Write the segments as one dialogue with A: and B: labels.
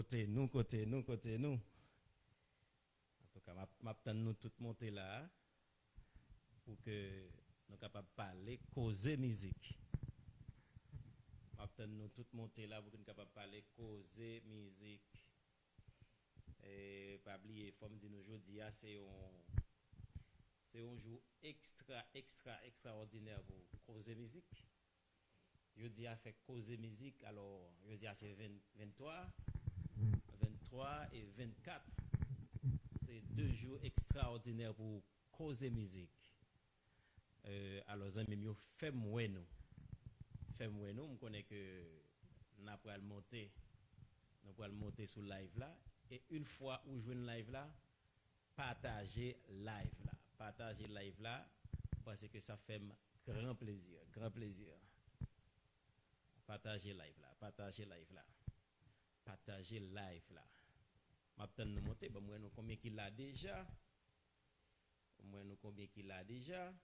A: côté nous, côté nous, côté nous. En tout cas, m'attend nous tout monter là pour que nous capables de parler, causer musique. M'attend nous tout monter là pour que nous capables de parler, causer musique. Et pas oublier, faut me dire nous aujourd'hui, c'est un jour extraordinaire pour causer musique. Je dis à faire causer musique, alors je dis à c'est 23 et 24. C'est 2 jours extraordinaires pour causer musique. Alors, amis, fais-moi nous. Fais-moi nous, je connais que nous allons monter sur live là. Et une fois où je viens live là, partager live là. Partager live là, parce que ça fait grand plaisir, grand plaisir. Partager live là, partager live là. Partager live là. Maintenant nous monter, ben moi nous combien qu'il a déjà. Moi nous combien qu'il a déjà.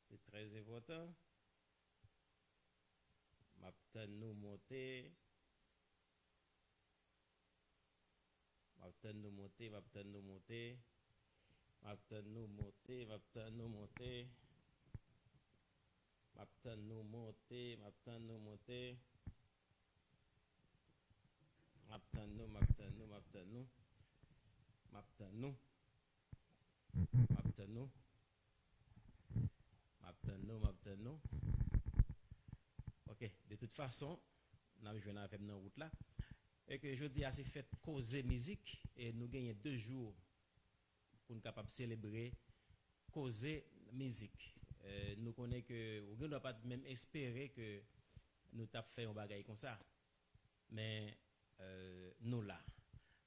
A: C'est très important. Maintenant nous monter. Maintenant nous monter, maintenant nous monter. Maintenant nous monter, maintenant nous monter. Maintenant nous monter, maintenant nous monter. Maintenant nous, maintenant nous, maintenant nous. Maintenant nous. Maintenant nous. Maintenant nous, maintenant nous. Ok, de toute façon, nous avons joué avec nous route là. Et que je dis à ces fêtes causer musique et nous gagnons 2 jours pour nous capables de célébrer causer musique. Nous connaissons que on ne doit pas même espérer que nous t'avons fait un bagage comme ça. Mais nous là,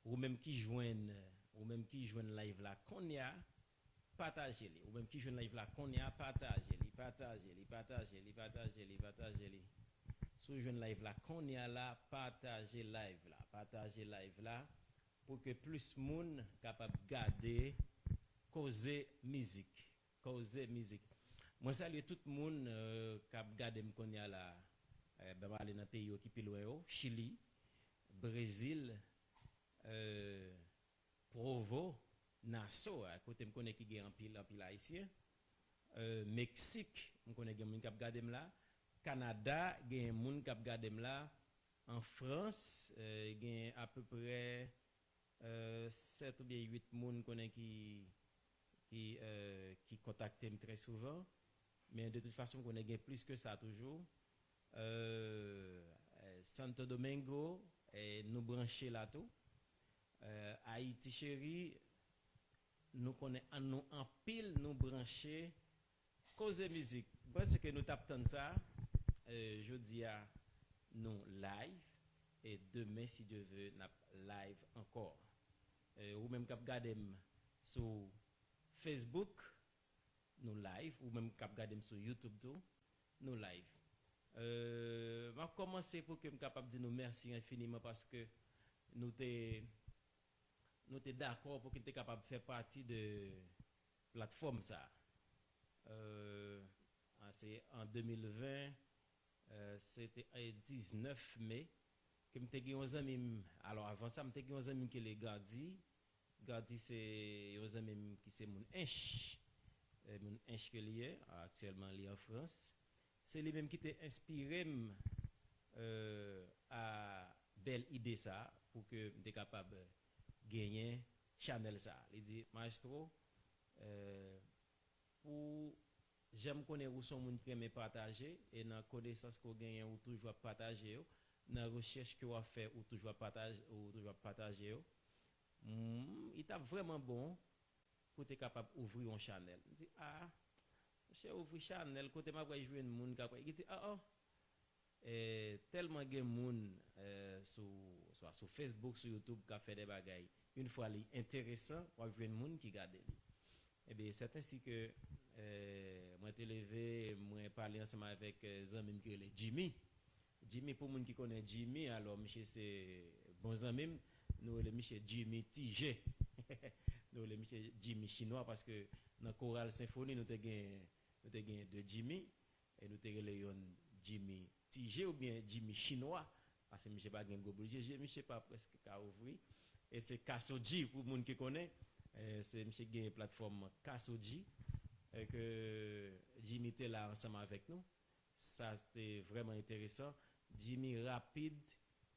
A: ou même qui joignent live là qu'on y a, partagez-les. Ou même qui joignent live là qu'on y a, partagez-les, partagez-les, partagez-les, partagez-les, partagez-les. Sous jeune live là qu'on y a là, partagez live là pour que plus monde capable de garder causer musique. Moi salue tout le monde qui a gardé me qu'on y a là ben aller dans pays qui plus loin, Chili, Brésil, Provo, Nassau, à côté me connais qui gagne en pile haïtien. Mexique, me connais qui a gardé là. Canada, il y a des gens qui ont gardé là. En France, il y a à peu près 7 ou bien 8 personnes qui contactent très souvent. Mais de toute façon, on a plus que ça toujours. Santo Domingo, nous brancher là tout. Haïti chéri, nous connaissons en pile, nous brancher. Cause musique. Parce que nous tapons ça. Je dis à nous live et demain si Dieu veut nous live encore ou même cap garder sur Facebook nous live ou même cap garder sur YouTube tout nous live va commencer pour que me capable de dire nous merci infiniment parce que nous t'es d'accord pour que tu es capable de faire partie de plateforme ça c'est en 2020 c'était le 19 mai que m'te un ami alors avant ça m'te un ami qui les Gardi c'est un ami qui c'est mon inch que lié actuellement lié en France c'est lui même qui t'a inspiré à belle idée ça pour que m'te capable gagner channel ça il dit maestro pour j'aime connaître où sont moun qui aime partager et dans connaissance qu'on gagne ou toujours partager dans recherche que on fait ou toujours partager il t'a vraiment bon pour être capable d'ouvrir un channel il dit j'ai ouvrir channel côté m'a jouer un monde il dit tellement de monde sur Facebook sur YouTube qui fait des bagailles une fois li intéressant pour jouer un monde qui garde eh bien c'est ainsi que moi t'ai levé moi parler ensemble avec amis qui le Jimmy pour moun qui connaît Jimmy alors monsieur c'est bon ami nous le monsieur Jimmy TG nous le monsieur Jimmy chinois parce que dans chorale symphonie nous te gain de Jimmy et nous te Léon Jimmy TG ou bien Jimmy chinois parce que monsieur pas gain obligé, monsieur pas presque qu'à ouvrir et c'est Kasoji pour monde qui connaît. C'est monsieur gain plateforme Kasoji et que Jimmy était là ensemble avec nous. Ça c'était vraiment intéressant. Jimmy rapide,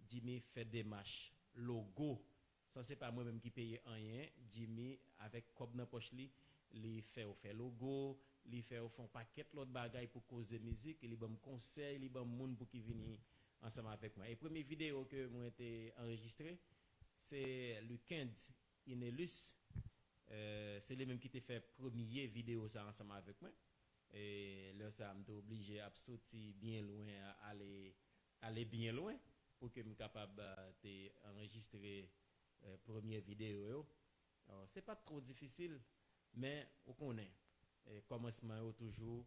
A: Jimmy fait des marches, logo. Ça c'est pas moi-même qui paye rien. Jimmy avec comme dans poche li fait logo, li fait font paquet l'autre bagaille pour causer musique, li bon conseil, li bon monde pour qui venir ensemble avec moi. Et première vidéo que moi été enregistré, c'est le 15 Inelus. C'est lui même qui t'a fait première vidéo ça ensemble avec moi. Et là ça m'a obligé à sortir bien loin, à aller bien loin pour que je sois capable d'enregistrer première vidéo. C'est pas trop difficile, mais on connaît. Commencement est toujours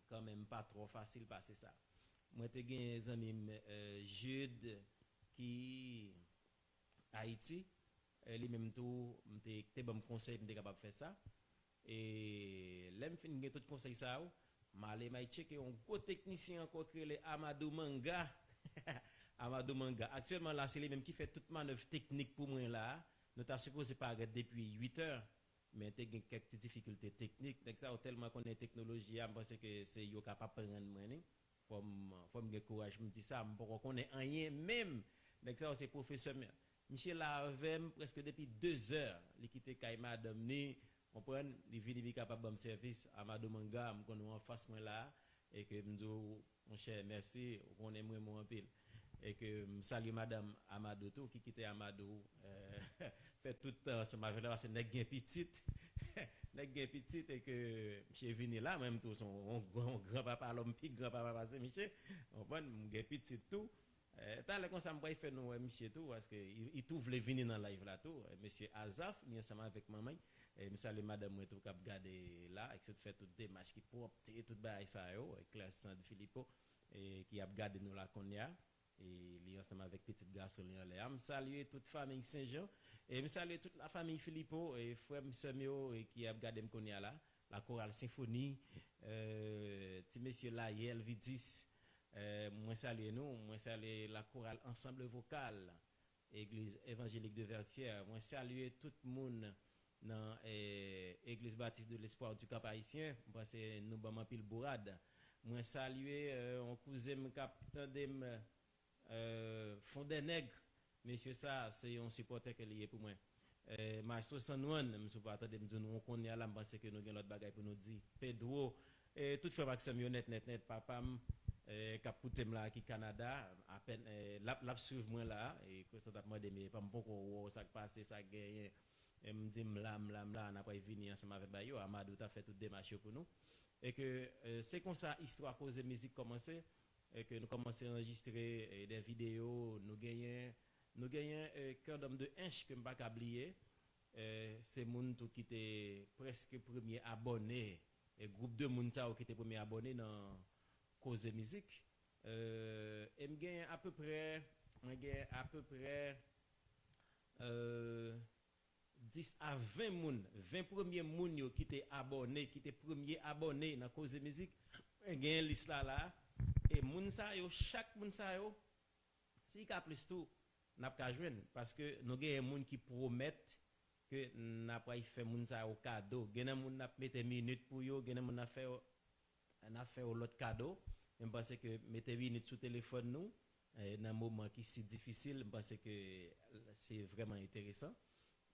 A: quand même pas trop facile passer ça. Moi j'ai des amis Jude qui Haïti, lui même tout m'était bon conseil m'était capable de faire ça. Et l'aime fin gen tout conseil ça m'aller m'a checker un gros technicien encore créé le Amadou Manga. Amadou Manga. Actuellement là c'est lui même qui fait toute manœuvre technique pour moi là. Nous t'a supposé pas depuis 8 heures mais t'as quelques difficultés techniques. Donc ça tellement connaît technologie, je pense que c'est yo capable prendre moi ni. Faut me courage me dit ça, me connaît rien même. Donc ça c'est professeur Michel Lavem presque depuis 2 heures, il quitté kay madame ni comprendre il vient capable de me service à Amadou Manga me connait en face moi là et que me dis mon cher merci on aime moi en pile et que me salue madame Amadou tout qui quitté Amadou fait tout temps ça m'a là c'est nèg gen petite nèg gen petite et que monsieur venu là même tout son grand papa l'homme petit grand papa passé monsieur on prend gen petite tout t'as le comme ça me fait nous monsieur tout parce que il trouve les venir dans live là tout monsieur Azaf ni ensemble avec maman et me salue madame moi tout cap garder là et fait toutes des matchs qui propre tout bail ça yo classe Sand Filippo et qui a gardé nous là qu'on y a et li ensemble avec petite garçon là me saluer toute famille Saint-Jean et me saluer toute la famille Filippo et frère Semio et qui a gardé me qu'on y a là la chorale symphonie petit monsieur là Elvidis moi saluer nous moi saluer la chorale ensemble vocal église évangélique de Vertières moi saluer tout le monde dans église baptiste de l'espoir du Cap haïtien parce que nous ba pile bourade moi saluer on cousin capitaine Fondé Nègre monsieur ça c'est un supporter que lié pour moi Maestro Sanouane me supporter de me dire nous on connaît là parce que nous gagne l'autre bagaille pour nous dire Pedro et toute frère Maxime net papa capotem là qui Canada à peine l'a suivre moi là et que ça t'a demandé mais pas beaucoup ça passé ça gagne et me dit là on a pas venir ensemble avec Bayo Amadou t'a fait toute démarche pour nous et que c'est comme ça histoire cause de musique commencer et que nous commençons à enregistrer des vidéos nous gagnons cœur d'homme de inch que m'pas oublier c'est moun tout qui était presque premier abonné et groupe de moun ça qui était premier abonné dans cause de musique et me gagne à peu près 10 à 20 moun 20 premiers moun yo qui étaient abonnés qui étaient premier abonné dans cause de musique gagne liste là et moun sa yo chaque moun sa yo si ka plus tout n'a pas joindre parce que nous gagne moun qui promettent que n'a pas fait moun sa au cadeau gagne moun n'a mettre minute pour yo gagne moun n'a fait l'autre cadeau je pense que mettez minute sur téléphone nous dans un moment qui si difficile je pense que c'est vraiment intéressant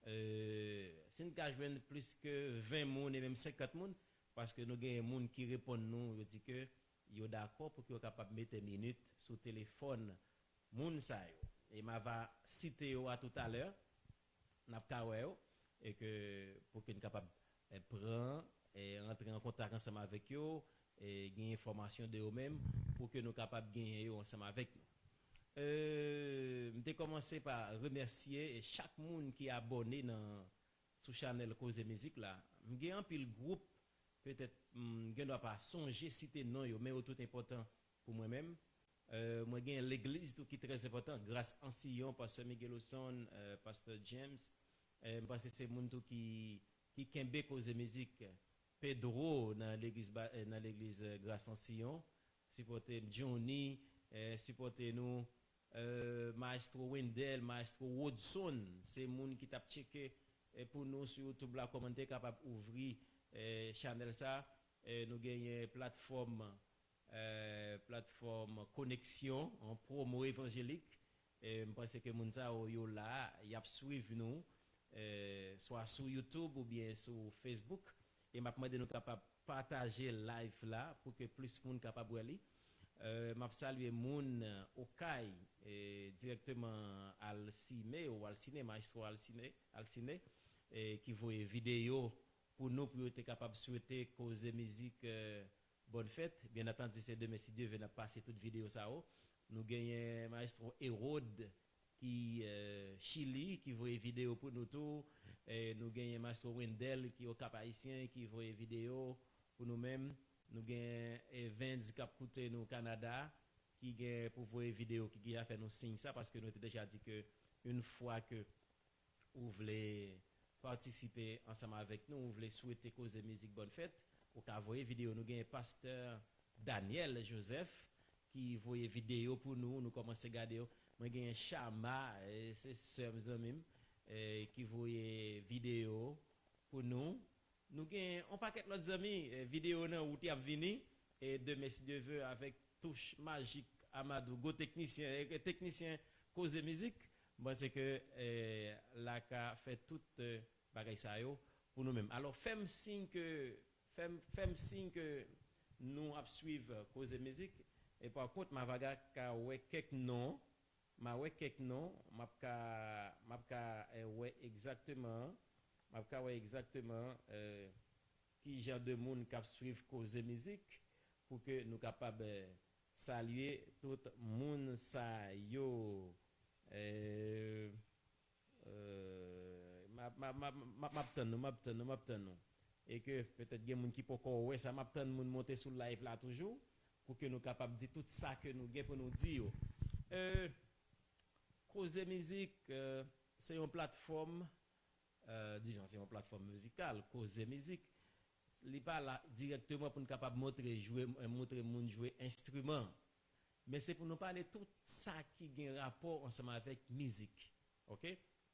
A: si nous gagne plus que 20 moun et même 50 moun parce que nous gagne moun qui répondent nous dit que yo d'accord pour que yo capable mettre minute sur téléphone moun sa yo et m'a va citer yo à tout à l'heure n'a pas et que pour qu'il capable prendre et entrer en contact ensemble avec yo et gagner information de eux même pour que nous capable gagner yo ensemble avec nous m'ai commencé par remercier chaque monde qui est abonné dans sous channel Cause Musique là m'ai un pile groupe peut-être je dois pas songer citer non yo mais tout important pour moi-même moi gagne l'église tout qui est très important grâce Ancillon pasteur Miguel Osson pasteur James parce que c'est monde qui kembe Cause Musique Pedro dans l'église grâce Ancillon supporter Johnny supporter nous Maestro Wendell, Maestro Woodson, c'est moun qui t'a checké pour nous sur YouTube la commenter capable ouvrir channel ça. Nous gagnons plateforme connexion en promo évangélique. Je pense que moun sa yo là, y a suivre nous soit sur YouTube ou bien sur Facebook et m'a demandé nous capable partager live là pour que plus moun capable aller. M'a salué moun au Kai directement al ciné ou al ciné maestro al ciné qui voit vidéo pour nous pour être capable souhaiter causer musique bonne fête. Bien entendu c'est demain si Dieu veut passer toute vidéo ça. Nous gagnons maestro Hérode qui Chili qui voit vidéo pour nous tout. Nous gagnons maestro Wendell qui est au Cap Haïtien qui voit vidéo pour nous-mêmes. Nous gagnons Evans qui a coûté nous au Canada qui gagne pour voir vidéo qui a fait nous signe ça parce que nous avons déjà dit que une fois que vous voulez participer ensemble avec nous, vous voulez souhaiter causer musique bonne fête, au cas voyez vidéo nous gagnons pasteur Daniel Joseph qui voyait vidéo pour nous commençons à regarder. Moi gagne Chama c'est sœur Zamim qui voyait vidéo pour nous. Nous gagne on paquet notre amis vidéo nan où tu as venu et de merci Dieu veut avec touche magique Amadou go technicien cause musique. Moi c'est que la ka fait toute bagaille ça yo pour nous mêmes. Alors fais signe que nous ap suivre cause musique et par contre ma vaga ka ouais quelques noms m'a ka ouais exactement qui genre de monde qui suivre cause musique pour que nous capable saluer tout monde ça yo m'attend et que peut-être des monde qui peut ouais ça m'attend monde monter sur live là toujours pour que nous capable dire tout ça que nous gain pour nous dire cause musique c'est une plateforme disons c'est une plateforme musicale cause musique li pas là directement pour nous capable montrer monde jouer instrument mais c'est pour nous parler tout ça qui a rapport ensemble avec musique. OK?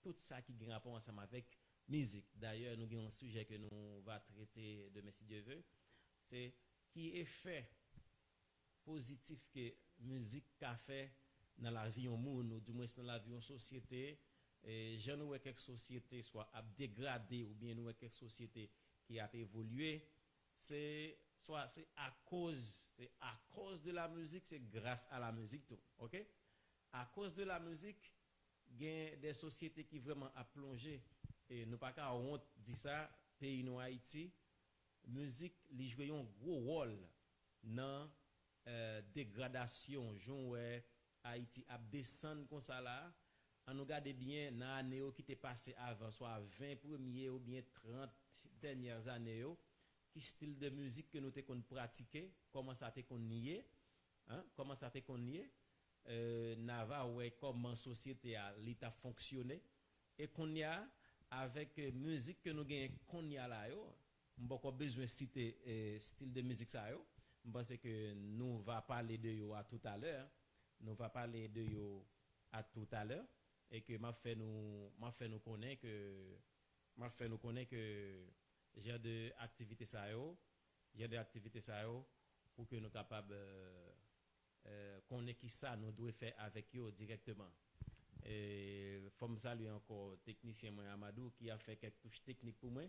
A: Tout ça qui a rapport ensemble avec musique. D'ailleurs, nous avons un sujet que nous va traiter de si Dieu veut, c'est qui effet positif que musique a fait dans la vie en monde ou du moins dans la vie en société et je nous quelques sociétés soit à dégrader ou bien nous quelques sociétés qui a évolué c'est à cause de la musique, c'est grâce à la musique tout. OK? À cause de la musique, il y a des sociétés qui vraiment a plongé et nous pas qu'à honte dit ça pays nous Haïti, musique li joue un gros rôle dans dégradation jon Haïti a descendre comme ça là. On nous regarde bien dans l'année qui était passé avant soit 20 premiers ou bien 30 dernières années qui style de musique que nous t'ai pratiquer comment ça t'ai nié comment ça t'ai nié nava ouais comment société a l'état fonctionner et qu'on y a avec musique que nous gagne qu'on y a là yo m'pas besoin citer style de musique ça yo pense que nous va parler de yo à tout à l'heure et que m'a fait nous connaître que j'ai de activités ça pour que nous capable connaître qui ça nous doit faire avec eux directement et faut me saluer encore technicien moi Amadou qui a fait quelques touches techniques pour moi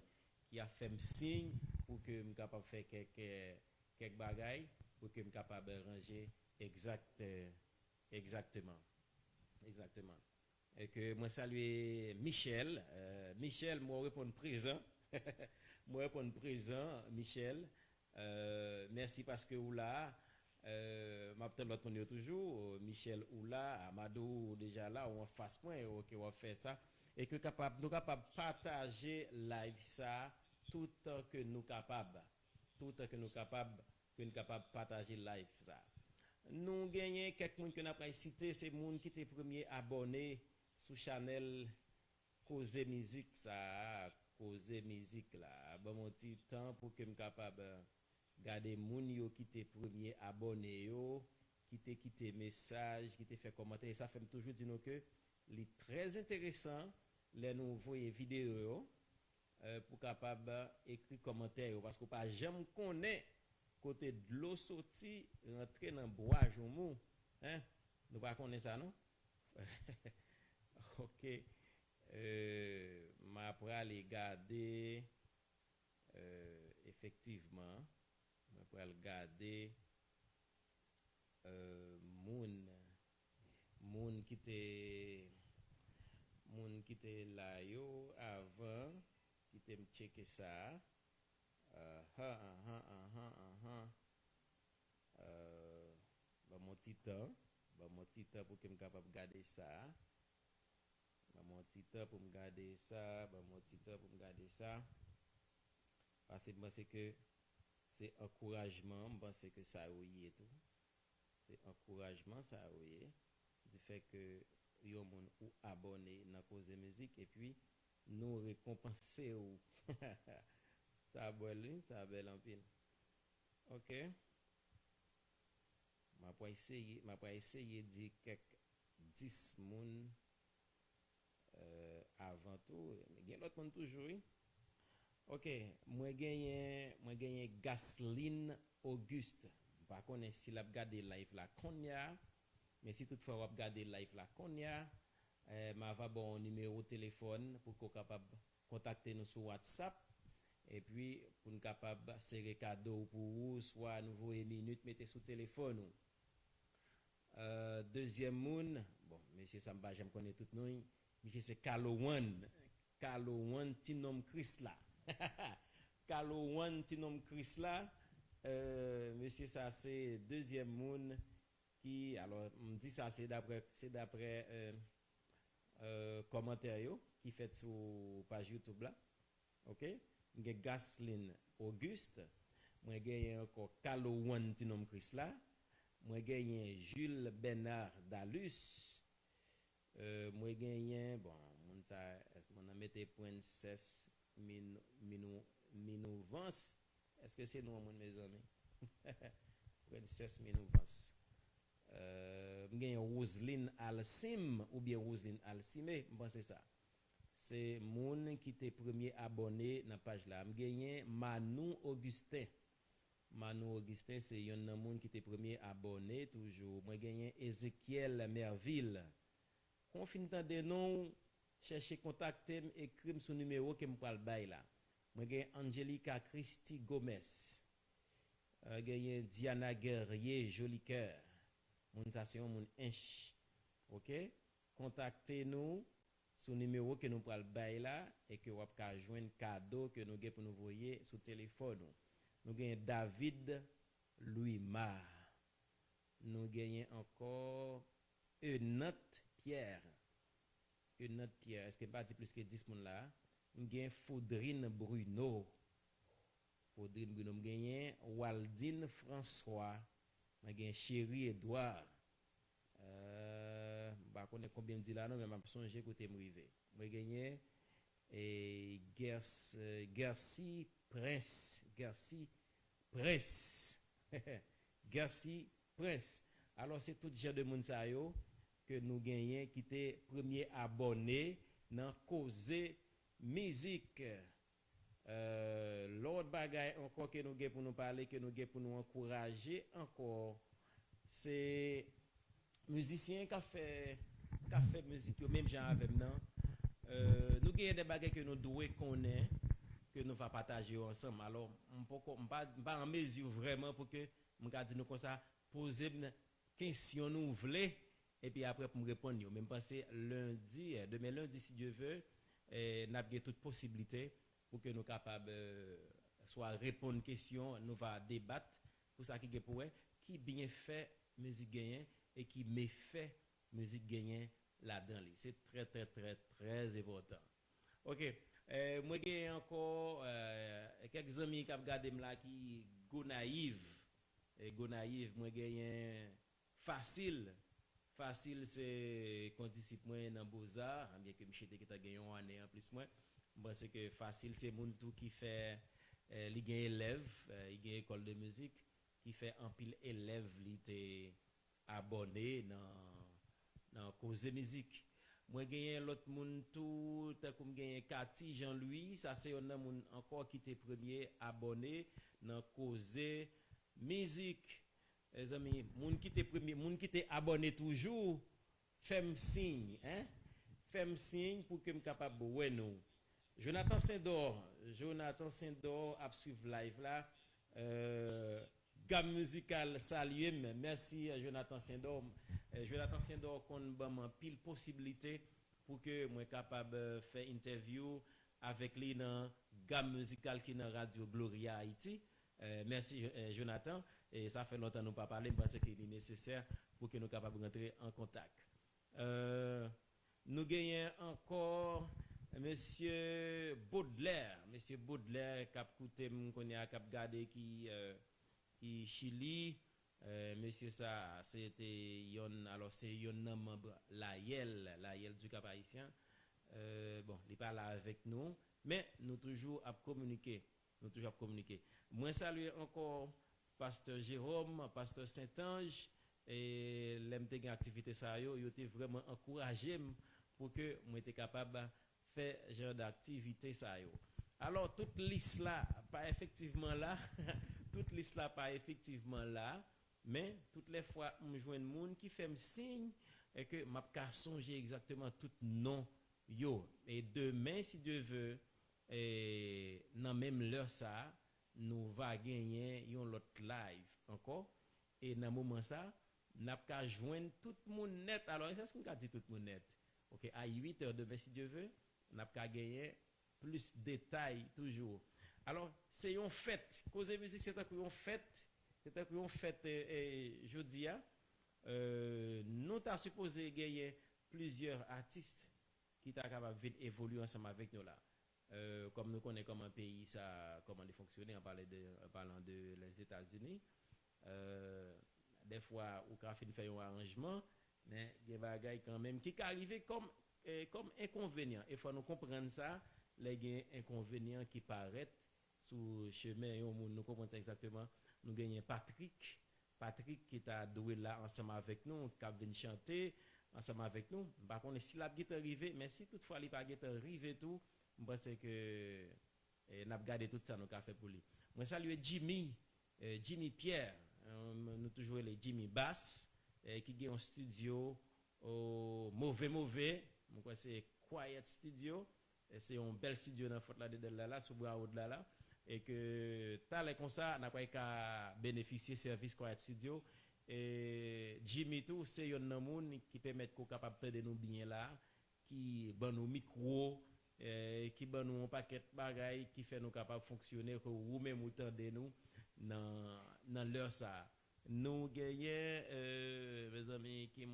A: qui a fait me signe pour que me capable faire quelques bagailles pour que me capable ranger exactement et que moi saluer Michel moi répondre présent Michel merci parce que vous là m'attend l'autre monde toujours Michel Oula Amadou déjà là on face point OK on va faire ça et que nous capable partager live ça tout temps que nous capable partager live ça nous gagnons quelques monde que n'a pas cité c'est monde qui était premier abonné sur channel cause musique là bon mon petit temps pour que me capable garder moun yo qui était premier abonné yo qui te message, qui te fait commentaire. Et ça fait toujours dire nous que c'est très intéressant les nous voyer vidéo pour capable écrire commentaire parce que pas jamais connaît côté de l'eau sorti rentrer dans bois joumou hein nous pas connaître ça non OK m'a pour aller garder effectivement m'a pour aller garder moun qui était là yo avant qui te me checker ça mon petit temps pour que me capable garder ça mon petit temps pour me garder ça mon petit temps pour me garder ça parce que je pense que c'est encouragement je pense que ça oui et tout c'est encouragement ça oui du fait que yo moun ou abonné dans cause de musique et puis nous récompenser ou ça belle en pile OK m'a pas essayer dire quelques 10 moun avant tout mais gen l'autre monde toujours oui? OK moi gagné Gasoline Auguste pas connaître si l'a regarder live la Konya mais si toutefois vous regarder live la Konya m'a va bon numéro de téléphone pour qu'on capable contacter nous sur WhatsApp et puis pour nous capable serrer cadeau pour vous soit nouveau et minute mettez sous téléphone deuxième moun bon monsieur Samba j'aime connaître tout nous monsieur c'est Kalowan Tinom Chris là Kalowan Tinom Chris là monsieur ça c'est deuxième moun qui alors me dit ça c'est d'après commentaire yo qui fait sur page YouTube là OK j'ai Gasoline Auguste moi gagné encore Kalowan Tinom Chris là moi gagné Jules Bernard Dalus moi gagné bon mon ça on a metté princesse Minouvance est-ce que c'est nous mon mes amis princesse Minouvance gagné Roseline Alcim ou bien Roseline Alcimé je pense ça c'est moun qui était premier abonné dans page là gagné Manu Augustin c'est un moun qui était premier abonné toujours moi gagné Ezekiel Merville confine de nom chercher contacter écrire son numéro que me pral bay là moi gagné Angelica Christy Gomez gagné Diana Guerrier Joli Cœur mon station mon inch OK contactez nous sur numéro que nous pral bay là et que vous pouvez joindre cadeau que nous pour nous voyer sur téléphone nous gagnons David Louis Mar nous gagnons encore Eunote Pierre est-ce que pas dit plus que 10 moun là nous gagnons Faudrine Bruno nous gagnons Waldine François nous gagnons Chéri Edouard bah connaît combien me dit là non mais m'a songer côté m'rivé moi gagné et Gercy Prince alors c'est tout genre de monde ça yo que nous gagnons qui était premier abonné dans causer musique l'autre bagaille encore que nous gagnons pour nous parler que nous gagnons pour nous encourager encore c'est musicien qui a fait musique même gens avec nous nous gagnons des bagages que nous devons connaître que nous va partager ensemble alors on pas en mesure vraiment pour que me garder nous comme ça poser une question nous voulons et puis après pour me répondre même passer lundi demain lundi si Dieu veut n'a pas toute possibilité pour que nous capable soit répondre question nous va débattre pour ça qui bien fait musique gagnant et qui méfait musique gagnant là-dedans c'est très très très très important OK moi j'ai encore quelques amis qui ont regardé là qui go naïve moi j'ai facile c'est qu'on disciple moi dans Beaux-Arts bien que Michel qui t'a gagné une année en plus moi parce que facile c'est moun tout qui fait il gagne élève il gagne école de musique qui fait un pile élève abonné dans cause musique. Moi gagné l'autre monde tout comme gagné Cathy Jean-Louis, ça c'est un monde encore qui était premier abonné dans cause musique. Les amis, monde qui était premier, monde qui était abonné toujours, fais-moi signe, hein? Fais-moi signe pour que me capable ouais nous. Jonathan Saint-Dor a suivre live là. Gamme musicale salué, merci Jonathan Saint-Dor. Jonathan Saint-Dor qu'on ban pile possibilité pour que moi capable faire interview avec lui dans gamme musicale qui dans Radio Gloria Haïti. Merci Jonathan, et ça fait longtemps nous pas parler parce qu'il est nécessaire pour que nous capables de rentrer en contact. Nous gagnons encore Monsieur Baudelaire qui a coûté cap gardé qui Chili. Monsieur ça c'était alors c'est yon membre la Yel du Cap haïtien. Bon, il pas là avec nous, mais nous toujours à communiquer. Moi salue encore pasteur Jérôme, pasteur Saint-Ange, et l'aime te activité ça yo était vraiment encouragé pour que moi était capable faire genre d'activité ça yo. Alors toute liste là pas effectivement là, toute liste là pas effectivement là, mais toutes les fois me joindre monde qui fait me signe et que m'a ka songer exactement tout nom yo, et demain si Dieu veut et dans même l'heure ça nous va gagner un autre live encore, et dans moment ça n'a pas joindre tout le monde net. Alors c'est ce qu'on a dit, tout le monde net. OK, à 8h demain si Dieu veut n'a pas gagner plus de détails toujours. Alors c'est une fête, cause musique c'est une fête, jeudi nous t'a supposé gagner plusieurs artistes qui t'a capable de évoluer ensemble avec nous là. Comme nous connaissons comme un pays ça comment il fonctionne en parlant de les États-Unis, des fois au café fait un arrangement, mais il y a des bagages quand même qui arrivent comme inconvénient. Il faut nous comprendre ça, les inconvénients qui paraissent sous chemin, nous comprenons exactement. Nous gagnons Patrick qui t'a doué là ensemble avec nous, qui vient chanter ensemble avec nous. Par contre, si la guitare arrive, mais si toutefois il pas guitare arrive tout, je pense que n'a gardé tout ça nous qu'a fait pour lui. Moi salue Jimmy Pierre, nous toujours les Jimmy Bass qui a un studio au mauvais, moi c'est Quiet Studio, c'est un bel studio dans Fort Lauderdale là sur Broward là. Et que t'as comme ça n'a pas qu'à bénéficier service Quiet Studio, et Jimmy tout c'est un monde qui permet qu'on capable de nous bien là, qui ban nous micro, qui ban nous un paquet de bagaille qui fait nous capable fonctionner que ou même autant de nous dans l'heure ça. Nous gagnons mes amis qui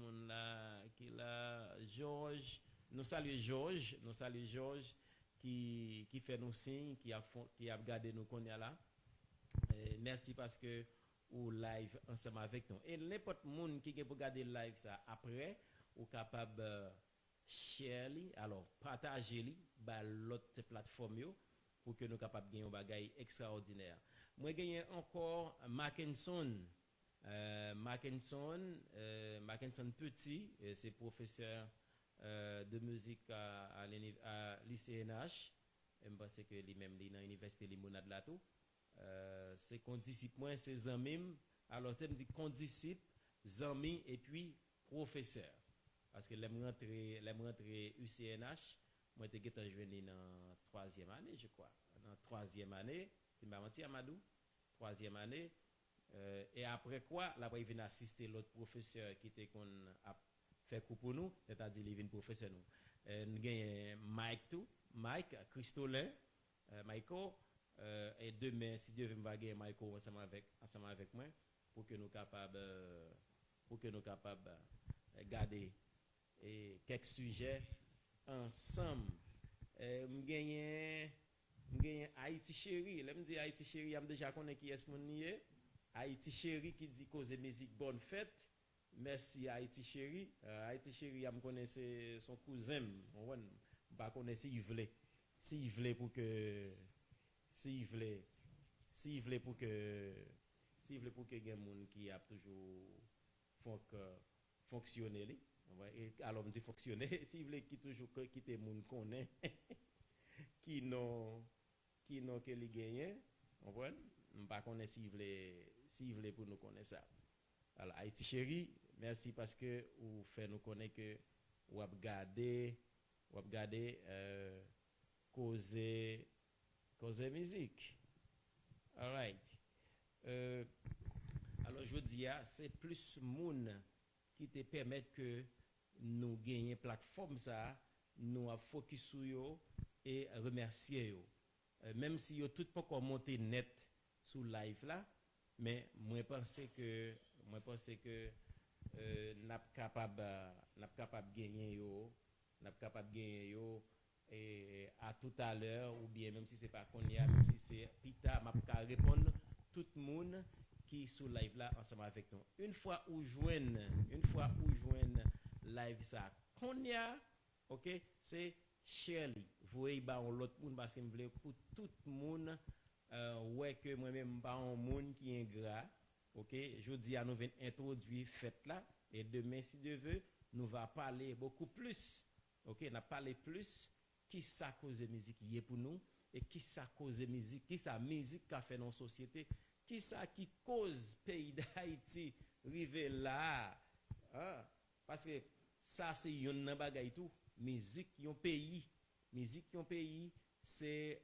A: là Georges, nous saluons Georges qui fait nos signes, qui a gardé nos cognas là. Merci parce que ou live ensemble avec nous. Et n'importe monde qui peut regarder live ça après ou capable share li, alors partager li ba l'autre plateforme yo pour que nous capable gagner un bagage extraordinaire. Moi gagner encore Mackinson Petit, c'est professeur de musique à l'ICNH. Je pense que lui-même dans l'université Limonade là tout. C'est condisciple, c'est amis. Alors tu me dis condisciple, amis et puis professeur. Parce que l'aime rentrer UCNH, moi j'étais jeune dans 3e année, je crois. Dans 3e année, tu m'as menti Amadou, 3e année. Et après quoi, là il vient assister l'autre professeur qui était qu'on a fait coup pour nous, c'est-à-dire il vient professeur nous. Nous avons Mike Christolin, Michael, et demain si Dieu veut me gagner Michael ensemble avec moi pour que nous capables garder quelques sujets ensemble. Nous gagnons Haïti chéri. Là me dit Haïti chéri, je déjà connais qui est mon nié. Haïti chéri qui dit cause musique bonne fête. Merci Haïti chéri. Haïti chéri, je me connais son cousin. Je pas connais s'il voulait pour que s'il voulait pour que il y ait des gens qui a toujours fonctionner li. Alors me dit fonctionner si vous voulez qui toujours quitter moun connaît qui non que li gagné, comprenez? Pas connaît si voulez pour nous connaître ça. Alors Haïti chéri, merci parce que vous fait nous connaître que vous avez gardé causer musique. All right. Alors je dis c'est plus moun qui te permet que nous gagner plateforme ça, nous a focus sur yo et remercier yo. Même si yo tout pas encore monter net sous live là, mais moi pense que n'a capable gagner yo, et à tout à l'heure ou bien même si c'est pas qu'on y a, même si c'est pita m'a répondre tout le monde qui sous live là ensemble avec nous. Une fois où joignent live ça qu'on y a, OK, c'est Shirley. Vous voyez ba on l'autre monde parce que me voulais pour tout le monde ouais que moi même pas un monde qui est ingrat. OK, je dis à nous venir introduire fête là et demain si Dieu veut, nous va parler beaucoup plus. OK, n'a parler plus qui ça cause musique est pour nous et qui ça cause musique, qui ça musique qu'a fait dans société, qui ça qui cause pays d'Haïti river là. Hein? Parce que ça c'est yon bagay tout, musique yon pays c'est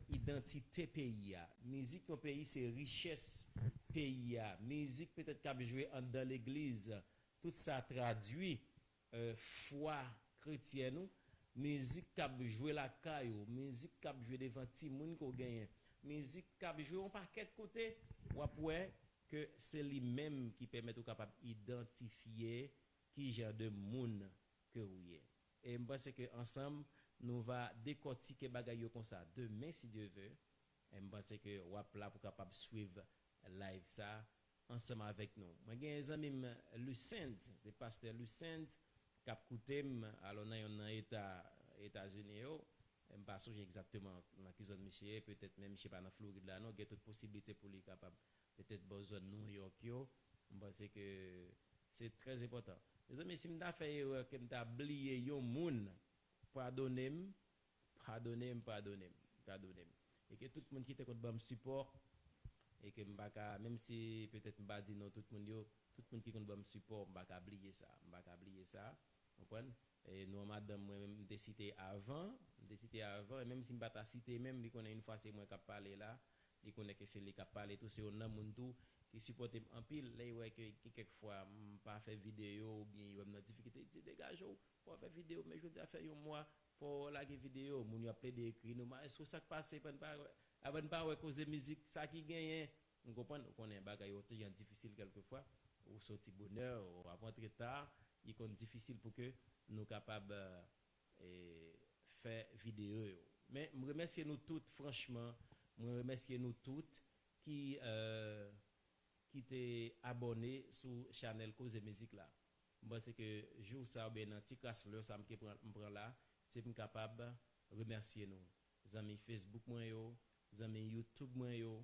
A: identité pays a. Musique yon pays c'est richesse pays a. Musique peut-être qu'a joué dans l'église, tout ça traduit foi chrétienne. Musique qu'a joué la caillou, musique qu'a joué devant ti moun ko gagne, musique qu'a joué on paquet de côté ou après que c'est lui-même qui permet au capable identifier qui genre de moun que vous êtes. Et je pense que ensemble nous va décortiquer bagaille comme ça demain si Dieu veut. Et je pense que on va là pour capable suivre live ça ensemble avec nous. Moi j'ai un ami Lucent, c'est pasteur Lucent cap coutem alors dans États-Unis je ne sais pas exactement dans quelle zone monsieur peut-être même je sais pas dans Floride là non il y a toute possibilité pour lui capable peut-être dans zone New York yo je pense que c'est très important. Les amis si m'ta fait erreur que m'ta oublié yon moun pardonnez-moi et que tout le monde qui te compte support et que m'baka même si peut-être m'ba dit non tout le monde qui compte me support m'baka oublier ça comprenez et nous madame moi même décidé avant et même si m'ba cité même il connaît une fois c'est moi qui parler là il connaît que c'est lui qui parler tout c'est on a moun tout qui supporte en pile là ouais que quelquefois pas faire vidéo ou bien il a une difficulté dit dégage pour faire vidéo mais je dis à faire un mois pour la vidéo moun y a plein d'écrit nous est-ce que ça passe avant pas ouais cause musique ça qui gagne on comprend qu'on est bagaille c'est difficile quelquefois ou sorti bonheur ou avant très tard il est difficile pour que nous capables faire vidéo mais je remercie nous toutes franchement je remercie nous toutes qui t'es abonné sur channel Cause Musique là. Moi c'est que jour ça ben dans petit classe là ça me prend là, c'est pour capable remercier nous. Amis Facebook moi yo, amis YouTube moi yo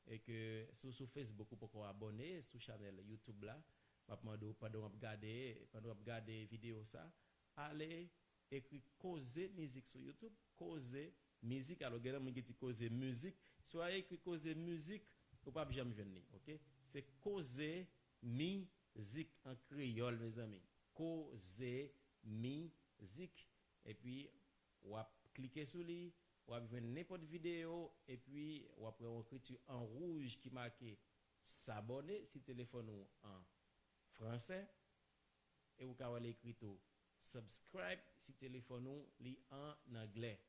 A: et que sur Facebook ou pour abonner sur channel YouTube là, pendant regarder vidéo ça, allez écrire Cause Musique sur YouTube, Cause Musique alors gars mon qui dit Cause Musique, soit écrit Cause Musique ou pas jamais venir, OK? C'est causer musique en créole mes amis causer musique et puis on va cliquer sur lui on va voir n'importe vidéo et puis on va prendre écriture en rouge qui marque s'abonner si téléphone ou en français et vous pouvez l'écrire tout subscribe si téléphone ou li en anglais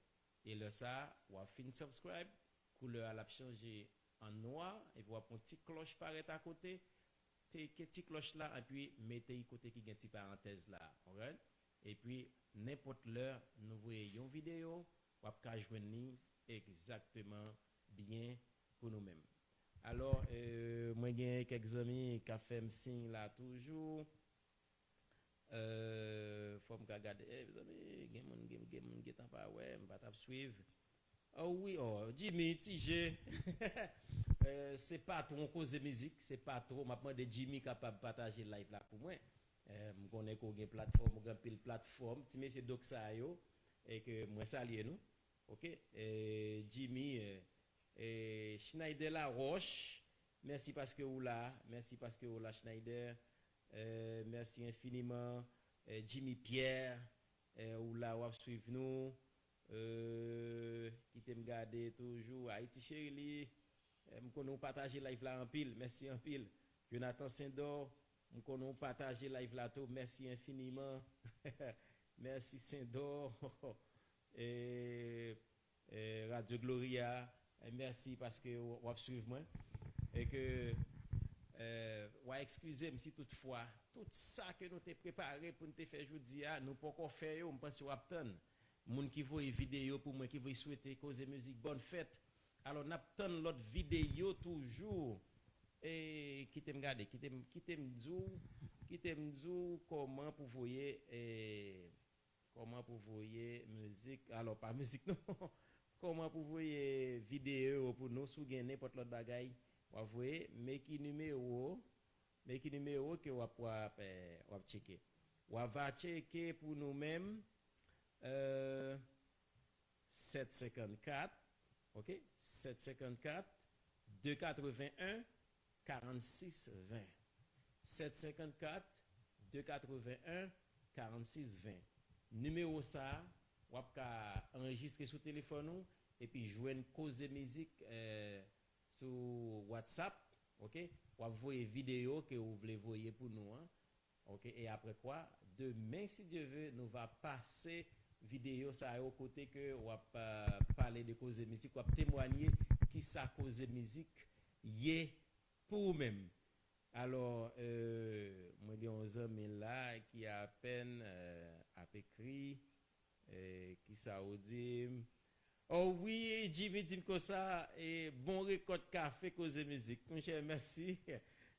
A: et là ça on va fin subscribe couleur à la changer en noir et vous avez une petite cloche paraît à côté petite cloche là et puis mettez côté qui a une petite parenthèse là right? Et puis n'importe l'heure nous voyons une vidéo vous pouvez joindre exactement bien pour nous-mêmes alors moi j'ai quelques amis qui fait me signe là toujours faut me regarder les amis game qui t'en pas ouais me pas suivre. Oh oui, oh, Jimmy, TG. c'est pas trop cause musique, c'est pas trop. M'a demandé Jimmy capable de partager live là pour moi. Je connais qu'on a une plateforme, on a une plateforme. Si c'est donc ça yo et que moi saluer nous. OK? Jimmy Schneider La Roche. Merci parce que vous là, merci parce que vous là Schneider. Merci infiniment Jimmy Pierre ou là ou suivre nous. Qui t'aime garder toujours Haïti Chérie. Nous partager live là en pile, merci en pile. Jonathan Sindor, nous partager live là tout, merci infiniment. Merci Sindor. Radio Gloria, merci parce que vous suivez moi et que ouais, excusez-moi si toutefois tout ça que nous t'ai préparé pour nous te faire aujourd'hui, nous pas encore faire, on penseว่าattendre. Moun qui voit vidéo pour moi qui veut souhaiter cause musique bonne fête. Alors n'attend l'autre vidéo toujours et qui t'aime regarder, qui t'aime dire comment pour voyer musique. Alors pas musique non. Comment pour voyer vidéo pour nous sous gagner n'importe l'autre bagaille. Vous voyez mais qui numéro que on va checker. On va checker pour nous-mêmes 754 OK 754 281 46 20 754 281 46 20 numéro ça ou ka enregistrer sur téléphone et puis joindre cause musique sur WhatsApp OK ou envoyer vidéo que vous voulez voir pour nous hein? OK et après quoi demain si Dieu veut nous va passer vidéo ça au côté que on va parler de cause musique, on va témoigner qui ça cause musique yé pour même. Alors moi j'ai 11 ans là qui a à peine a écrit qui ça au dit oh oui Jimmy dit comme ça et bon récolte café cause musique. Mon cher merci.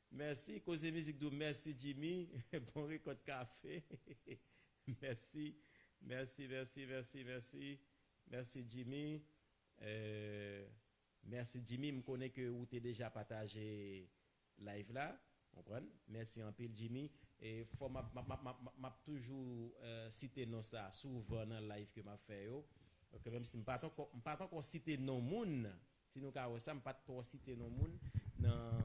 A: Merci cause musique do merci Jimmy bon récolte café. Merci. Merci Jimmy. Merci Jimmy, je connais que vous avez déjà partagé live là. Comprenez? Merci en pile Jimmy. Et faut m'a toujours cité non ça souvent dans live que m'a fait yo. Donc même si pas encore citer non moun, si nous ka ça pas trop citer non moun dans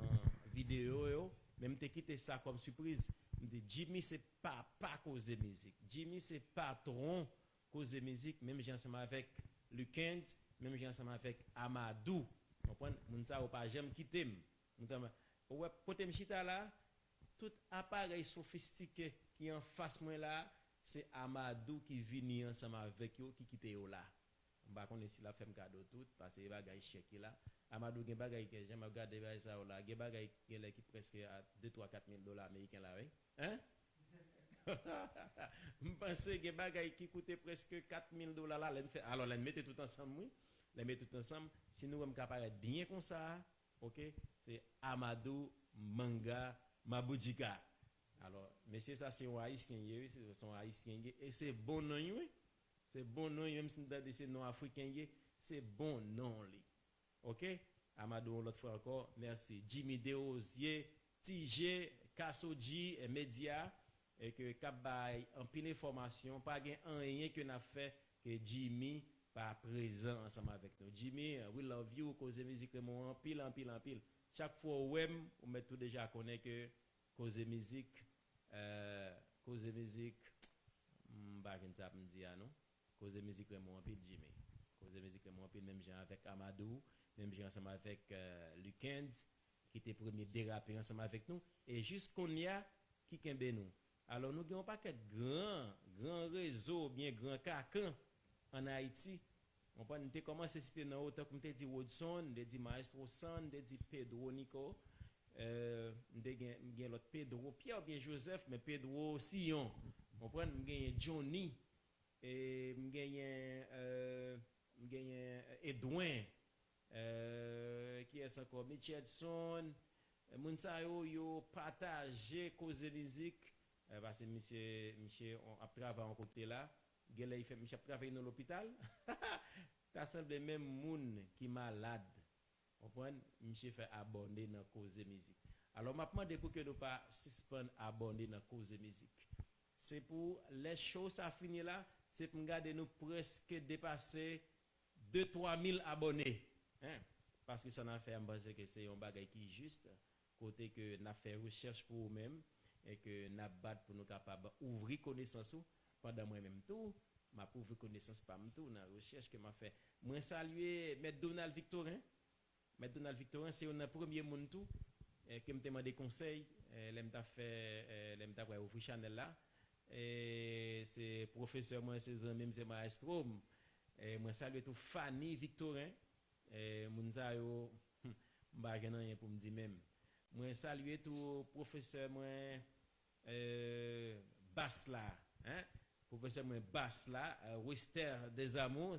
A: vidéo yo, même te quitter ça comme surprise. Jimmy c'est pas cause de musique. Jimmy c'est patron cause de musique, même j'ai ensemble avec Lucand, même j'ai ensemble avec Amadou. Comprenez? Moun ça ou pas j'aime quitter. Ouais, côté m'chita là, tout appareil sophistiqué qui en face moi là, c'est Amadou qui vient ensemble avec yo qui quitte yo là. On va connaître si la femme cadeau tout parce que bagay chèque là. Amadou gen bagay que j'aime regarder ça là, gen bagay qui presque à 2-3-4 000 $ américains là, oui. Hein? Je pense que les bagages qui coûtent presque 4 000 $ là, alors les mettez tout ensemble, oui. Les mettez tout ensemble. Si nous sommes capables bien comme ça, ok, c'est Amadou Manga Mabujika. Alors, monsieur, ça c'est un haïtien, c'est un haïtien, et c'est bon nom, oui. C'est bon nom, même si nous avons des noms africains, c'est bon nom, lui. Ok? Amadou, l'autre fois encore, merci. Jimmy Deosier, TJ, Kassoji, Média, et que Kabay, en pile information, pas rien que n'a fait que Jimmy pas présent ensemble avec nous. Jimmy, we love you, cause musique en pile. Chaque fois on met tout déjà connaît que cause musique, bah je ne dire non. Cause musique en pile Jimmy. Cause musique en pile même gens avec Amadou, même gens ensemble avec Lucand qui était premier dérapé ensemble avec nous et jusqu'on y a qui kembe nous. Alors nous n'avons pas que grand réseau bien grand cacan en Haïti. On peut nous commencer à citer dans autant comme tu dit Woodson, dit Maestro San, dit Pedro Nico, nous l'autre Pedro Pierre bien Joseph mais Pedro Sion. On prend nous Johnny et nous Edouin qui est encore Michelson. Mounsa yo partager cause musique parce que monsieur on a travaillé en côté là gèle il fait monsieur travailler dans l'hôpital t'as semblé même moun qui malade Comprendre, monsieur fait abonder dans cause de musique. Alors m'a demandé pour que nous pas suspendre abonder dans cause de musique. C'est pour les choses ça finit là, c'est pour garder nous presque dépasser 2-3 000 abonnés. Hein? Parce que ça n'a fait, je que c'est un bagage qui est juste, côté que n'a fait recherche pour nous-mêmes et que n'a battu pour nous capables ouvrir connaissance pendant moi-même tout, m'a ouvrir connaissance pas tout dans la recherche que m'a fait. Moi saluer Maître Donald Victorin. Maître Donald Victorin c'est un premier monde tout qui me demande des conseils, l'aime t'a fait l'aime t'a ouvrir channel là. Et c'est professeur moi c'est même c'est maestro. Moi saluer tout Fanny Victorin. Mounza yo m'ba gen rien pour me dire même. Moi saluer tout professeur moi Basla, hein? Professeur moi Basla, Wester des Amours,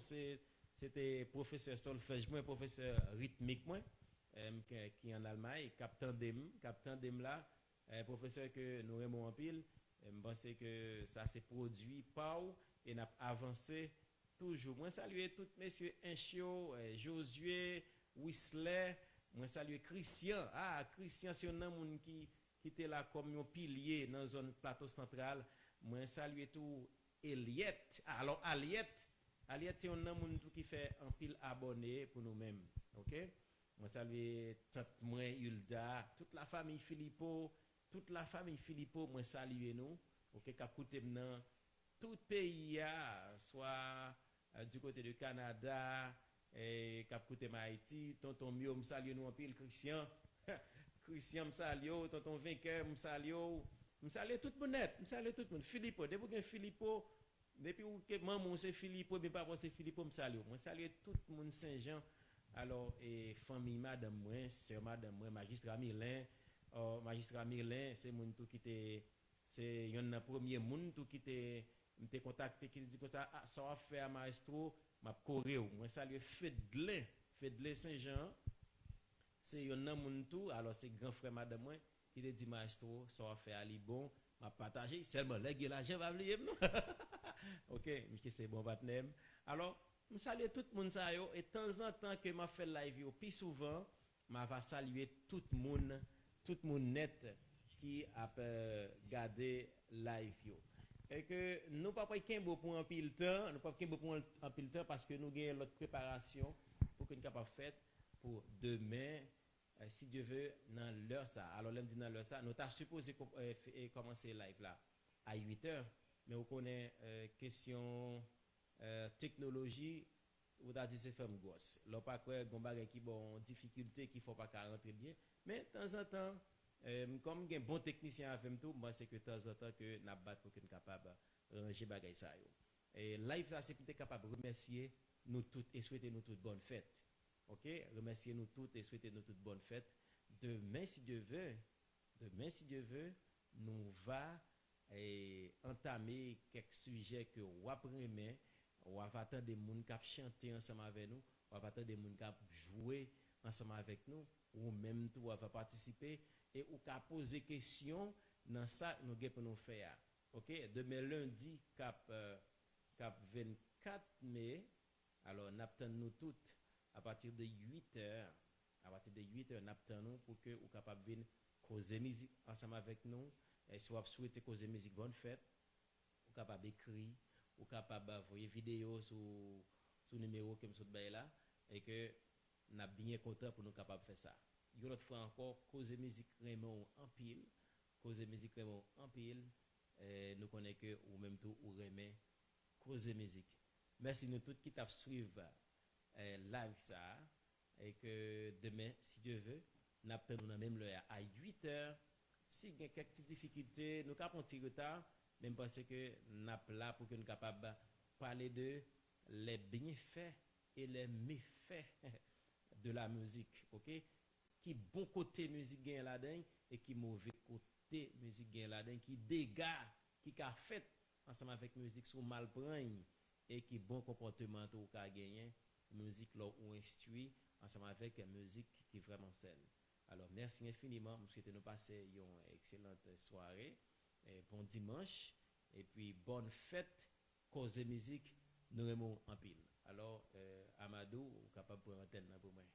A: c'était professeur solfège moi, professeur rythmique moi qui en Allemagne, Captain Dem là, professeur que nous aimons en pile. Je pense que ça s'est produit par et n'a avancé toujours. Moi saluer tous messieurs Inchio, Josué, Whistler, moi saluer Christian. Ah, Christian c'est un homme qui était là comme un pilier dans la zone plateau central. Moi saluer tout Eliette. Alors Aliette c'est un homme qui fait un pile abonné pour nous-mêmes. OK? Moi saluer tante moi Hulda, toute la famille Philippot, moi saluer nous. OK, qu'a coûté maintenant tout pays soit du côté du Canada et cap côté Haïti, tonton Mio me salue nous en pile Christian. Christian me salue, tonton Vainqueur me salue tout le monde net, me salue tout le monde. Philippot, depuis que Philippot depuis que maman c'est Philippot, mais papa c'est Philippot me salue. Moi salue tout le monde Saint-Jean. Alors et famille madame moi, sœur madame moi, magistrat Milin, magistrat Milin, c'est mon tout qui était c'est un premier monde tout qui était m'était contacté qui dit que ça a fait à maestro m'a coré moi saluer Fedlin Saint-Jean c'est un monde tout alors c'est grand frère madame moi qui te dit maestro ça a fait à Libon m'a partagé seulement les l'argent va oublier non. OK monsieur c'est bon partenaire alors je salue tout le monde ça yo et de temps en temps que m'a fait live yo plus souvent m'a va saluer tout le monde net qui a gardé live yo. Et que nous pas prendre pour un pile temps, nous pas prendre pour un pile temps parce que nous gagnons l'autre préparation pour que nous capable faire pour demain si Dieu veut dans l'heure ça. Alors là me dit dans l'heure ça, nous t'a supposé commencer live là à 8h, mais on connaît question technologie ou t'a dit c'est femme gosse. Là pas quoi gon bagay qui bon difficulté qui faut pas rentrer bien, mais de temps en temps comme un bon technicien avec tout, moi c'est que de temps en temps que n'a bat pour qu'on capable ranger bagay ça yo. Et live ça c'est pour être capable remercier nous toutes et souhaiter nous toutes bonne fête. OK? Remercier nous toutes et souhaiter nous toutes bonne fête. Demain si Dieu veut, nous va entamer quelques sujets que on va attendre des gens qui chanter ensemble avec nous, on va attendre des gens qui jouer ensemble avec nous ou même tout va participer et ou ka poser question dans ça nous gain pour nous faire. OK, demain lundi cap 24 mai alors n'attend nous toutes à partir de 8h n'attend nous pour que ou capable venir causer musique ensemble avec nous et soit souhaiter causer musique bonne fête ou capable écrire ou capable envoyer vidéo sur numéro comme ça là et que n'a bien content pour nous capable faire ça. Une autre fois encore cause musique vraiment en pile nous connaît que ou même tout ou remet cause musique. Merci nous tous qui t'a suivre live ça et que demain si Dieu veut n'attend nous même l'heure à 8h si il y a quelques petites difficultés nous capons un petit retard même parce que n'a là pour que nous capable parler de les bienfaits et les méfaits de la musique. OK, qui bon côté musique gagne là-dedans et qui mauvais côté musique gagne là-dedans, qui dégâts qui a fait ensemble avec musique sous mal prendre et qui bon comportement tout qu'a gagné musique là ou instruit ensemble avec musique qui est vraiment saine. Alors merci infiniment, je souhaite nous passer une excellente soirée et bon dimanche et puis bonne fête cause musique nous aimons en pile. Alors Amadou capable pour antenne pour moi.